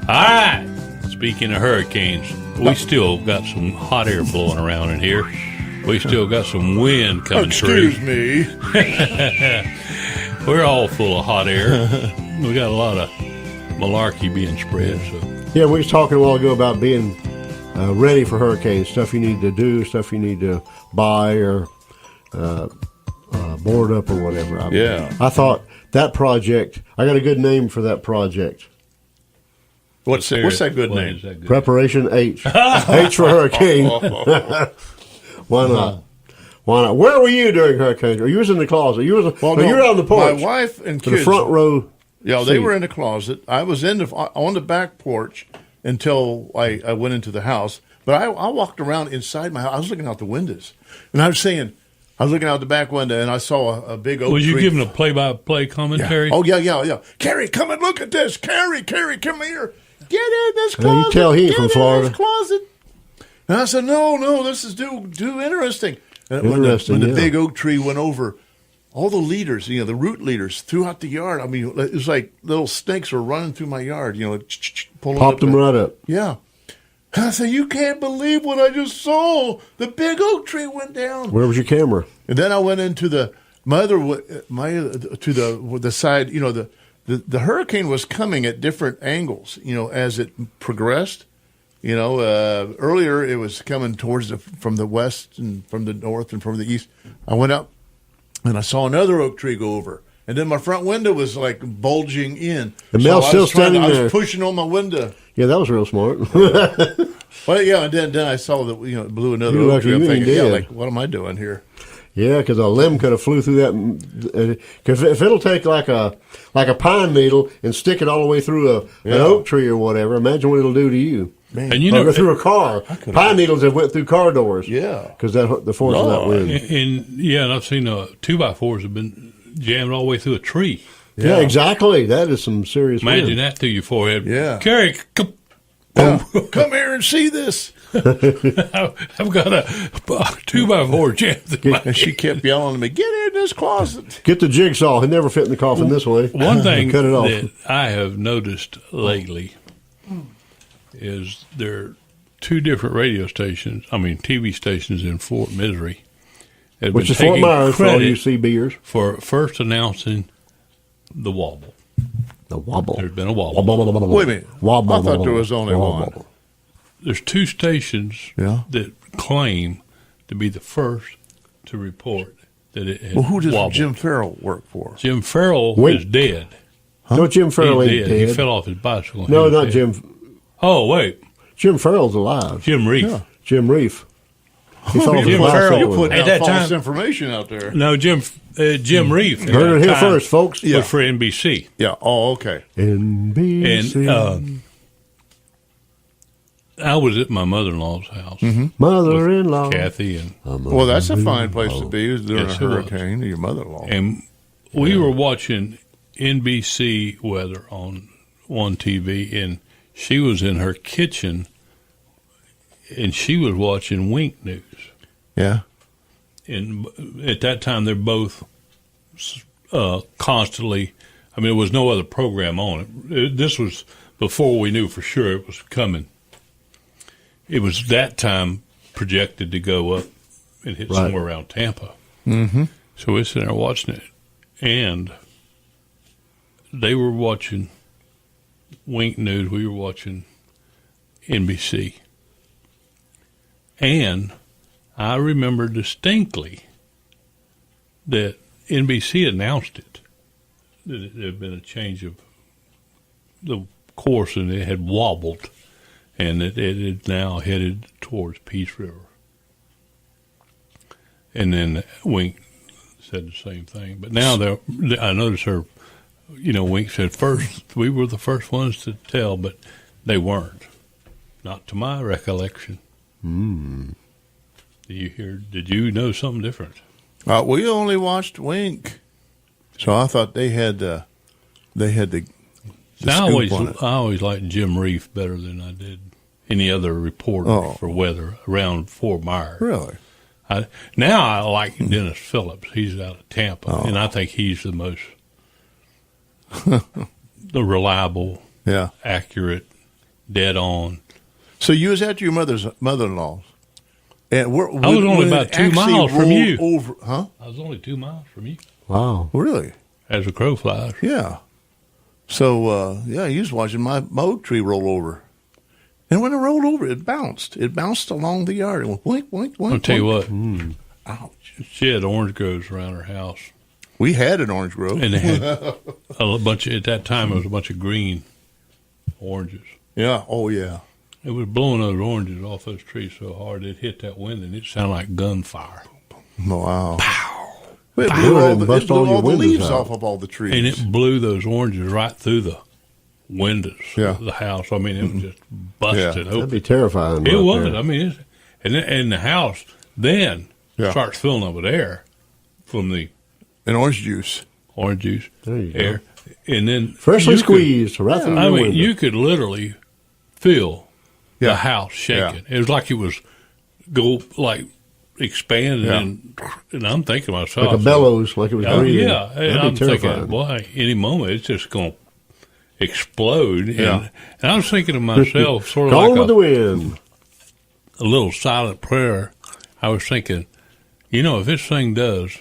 All right. Speaking of hurricanes, we still got some hot air blowing around in here. We still got some wind coming through. Excuse me. We're all full of hot air. We got a lot of malarkey being spread. So Yeah, we was talking a while ago about being ready for hurricanes, stuff you need to do, stuff you need to buy or board up or whatever. I thought that project, I got a good name for that project. What's that good what name? is that good Preparation H. H for hurricane. Why not? Why not? Where were you during hurricane? Or you was in the closet? You were out on the porch. My wife and to kids. the front row. Yeah, they were in the closet. I was on the back porch until I went into the house. But I walked around inside my house. I was looking out the windows, and I was looking out the back window, and I saw a big oak tree. Was you giving a play-by-play commentary? Yeah. Oh, yeah. Carrie, come and look at this. Carrie, come here. Get in this closet. You tell he ain't from Florida. This closet. And I said, no, this is too interesting. And when the big oak tree went over, all the leaders, the root leaders throughout the yard. I mean, it was like little snakes were running through my yard, pulling Popped them right up. Yeah. And I said, you can't believe what I just saw. The big oak tree went down. Where was your camera? And then I went into the side. The hurricane was coming at different angles. As it progressed. Earlier it was coming from the west and from the north and from the east. I went up and I saw another oak tree go over. And then my front window was like bulging in. And Mel's still standing there. I was pushing on my window. Yeah, that was real smart. Well, yeah, and then I saw that it blew another oak tree. I'm thinking, what am I doing here? Yeah, because a limb could have flew through that. Because if it'll take like a pine needle and stick it all the way through an oak tree or whatever, imagine what it'll do to you. Man. And or go through a car. Pine needles have went through car doors. Yeah, because the force of that wind. And I've seen 2x4s have been jammed all the way through a tree. Yeah, exactly. That is some serious Imagine wind. that through your forehead. Yeah, Carrie, come here and see this. I've got a 2x4 jammed through my And she kept yelling at me, "Get in this closet! Get the jigsaw. It never fit in the coffin this way." One thing Cut it off. that I have noticed lately is there are two different TV stations in Fort Misery. Which is Fort Myers for all you CBers. For first announcing the wobble. The wobble. There's been a wobble. Wait a minute. I thought there was only one. There's two stations that claim to be the first to report that it has Who does wobbled. Jim Farrell work for? Jim Farrell is dead. Huh? No, Jim Farrell He's ain't dead. dead. He fell off his bicycle. No, not Jim. Oh, wait. Jim Farrell's alive. Jim Reef. Yeah. Jim Reef. He fell off his Jim bicycle. Farrell. You're putting At out that false time- information out there. No, Jim Reef. Heard it here first, folks. Was for NBC. Yeah. Oh, okay. NBC. And I was at my mother-in-law's house. Mother-in-law. Kathy and Well, that's a fine place to be during Yes, a it was. hurricane. Your mother-in-law. And we were watching NBC weather on one TV, and she was in her kitchen, and she was watching Wink News. Yeah. And at that time, they're both constantly. I mean, there was no other program on it. This was before we knew for sure it was coming. It was that time projected to go up and hit somewhere around Tampa. Mm-hmm. So we're sitting there watching it, and they were watching Wink News. We were watching NBC. And I remember distinctly that NBC announced it, that there had been a change of the course and it had wobbled, and that it had now headed towards Peace River. And then Wink said the same thing. But now I noticed her, Wink said first, we were the first ones to tell, but they weren't. Not to my recollection. Did you know something different? We only watched Wink. So I thought they had the I scoop on it. always liked Jim Reef better than I did any other reporter for weather around Fort Myers. Really? Now I like Dennis Phillips. He's out of Tampa, and I think he's the most the reliable, accurate. dead on. So you was at your mother-in-law's, and I was only about 2 miles from you. Huh? I was only 2 miles from you. Wow. Really? As a crow flies. Yeah. So you was watching my oak tree roll over, and when it rolled over, it bounced. It bounced along the yard. It went boink, boink, boink. I'll tell you what. Ouch. She had orange groves around her house. We had an orange grove, And they had a bunch of, at that time, it was a bunch of green oranges. Yeah. Oh yeah. It was blowing those oranges off those trees so hard it hit that window, and it sounded like gunfire. Wow. Pow! It Pow. blew all the, Bust it blew all your all the windows leaves out. off of all the trees. And it blew those oranges right through the windows Yeah. of the house. I mean, it was just busted That'd open. be terrifying. It right was. there. I mean, and the house then Yeah. starts filling up with air from the and orange juice. orange juice, There you go. air, and then Freshly you could- squeezed right through I the mean, window. you could literally feel Yeah. the house shaking. It was like it was expanding, Yeah. and I'm thinking to myself, like a bellows, like it was oh breathing. yeah, and That'd I'm be terrifying. thinking, boy, any moment it's just going to explode. Yeah. And I was thinking to myself, sort of Gone like with the wind. a little silent prayer. I was thinking, if this thing does,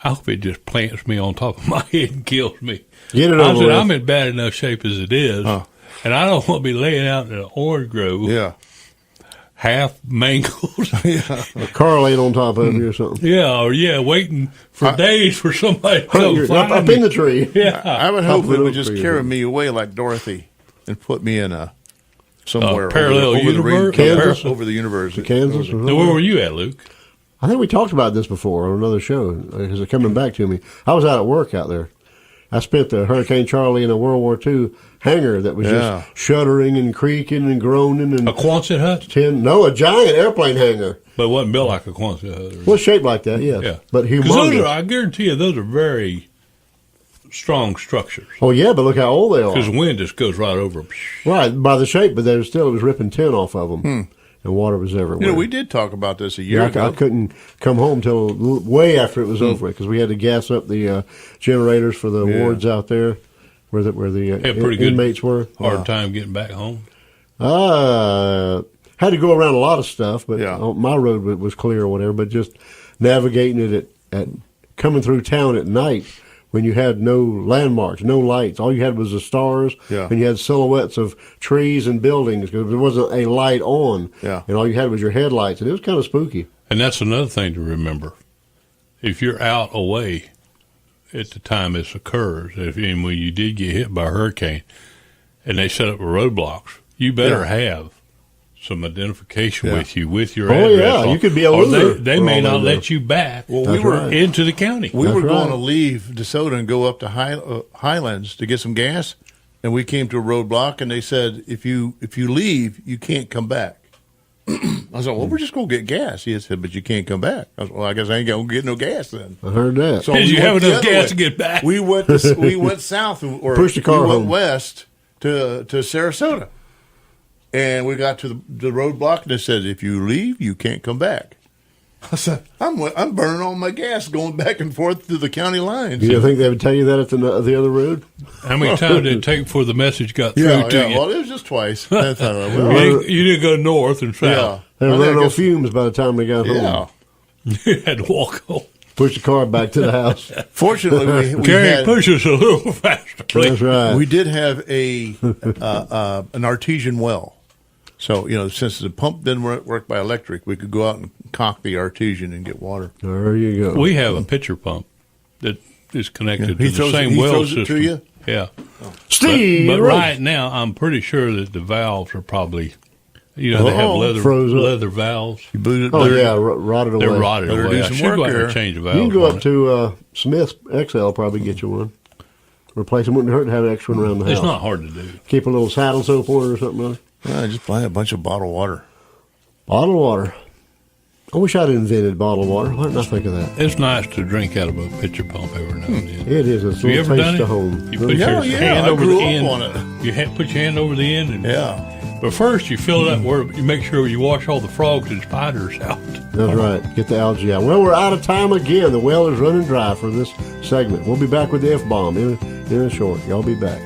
I hope it just plants me on top of my head and kills me. Get it I over said, with. I'm in bad enough shape as it is, and I don't want to be laying out in an orange grove, Yeah. half mangled. A car laying on top of you or something. Waiting for days for somebody to come You're find up me. in the tree. Yeah. I would Top hope of it the would oak just tree. carry me away like Dorothy and put me in somewhere parallel over the universe? Kansas? over the universe. Kansas. Or Now, where were you at, Luke? I think we talked about this before on another show because it's coming back to me. I was out at work out there. I spent the Hurricane Charley in a World War II hangar that was just shuddering and creaking and groaning and A Quonset hut? a giant airplane hangar. But it wasn't built like a Quonset hut. Well, shaped like that, yes. Yeah. But 'Cause those humongous. I guarantee you, those are very strong structures. Oh yeah, but look how old they Because are. the wind just goes right over them. Right by the shape, but it was ripping tin off of them, and water was everywhere. We did talk about this a year Yeah, ago. I couldn't come home till way after it was over because we had to gas up the generators for the wards out there where the Had pretty good inmates were. Hard time getting back home. Had to go around a lot of stuff, but Yeah. my road was clear or whatever. But just navigating it at coming through town at night when you had no landmarks, no lights. All you had was the stars, Yeah. and you had silhouettes of trees and buildings because there wasn't a light on. Yeah. And all you had was your headlights, and it was kind of spooky. And that's another thing to remember. If you're out away at the time this occurs, and when you did get hit by a hurricane and they set up roadblocks, you better have some identification with you, with your Oh, address. yeah, you could be a or loser they for may all not they know. let you back Well, That's right. into the county. We That's were going right. to leave DeSoto and go up to Highlands to get some gas, and we came to a roadblock, and they said, if you leave, you can't come back. I said, well, we're just going to get gas. He said, but you can't come back. I said, well, I guess I ain't going to get no gas then. I heard that. So Did you we have went the enough other gas way. to get back? We went south or Pushed the car we went home. west to Sarasota, and we got to the roadblock, and they said, if you leave, you can't come back. I said, I'm burning all my gas going back and forth through the county lines. You think they would tell you that at the other road? How many times did it take before the message got through Yeah, to yeah. you? Well, it was just twice. I thought, You well, didn't go north and yeah. south. They were Well, I running on guess- fumes by the time they got home. Yeah. You had to walk home. Push the car back to the house. Fortunately, we Gary, had, push us a little faster, please. That's right. we did have an artesian well. So, since the pump didn't work by electric, we could go out and cock the artesian and get water. There you go. We have a pitcher pump that is connected He to throws the it- same he well throws it system. to you? Yeah. Steve, But right now, I'm pretty sure that the valves are probably, they have froze up. leather valves. You boot it. Oh better- yeah, rotted away. They're rotted Better away. do I some should work go out there there. and change the valve. You can go on up it. to Smith's XL, probably get you one. Replace them. Wouldn't hurt to have an extra one around the house. It's not hard to do. Keep a little saddle soap on it or something. On it. Just buy a bunch of bottled water. Bottled water. I wish I'd invented bottled water. Why didn't I think of that? It's nice to drink out of a pitcher pump every now and then. It is. It's Have a you little ever done taste it? of home. You put Yeah, your yeah, hand I over grew the up end. on it. You put your hand over the end, and Yeah. But first, you fill it up where you make sure you wash all the frogs and spiders out. That's right. Get the algae out. Well, we're out of time again. The well is running dry for this segment. We'll be back with the F-bomb in a short. Y'all be back.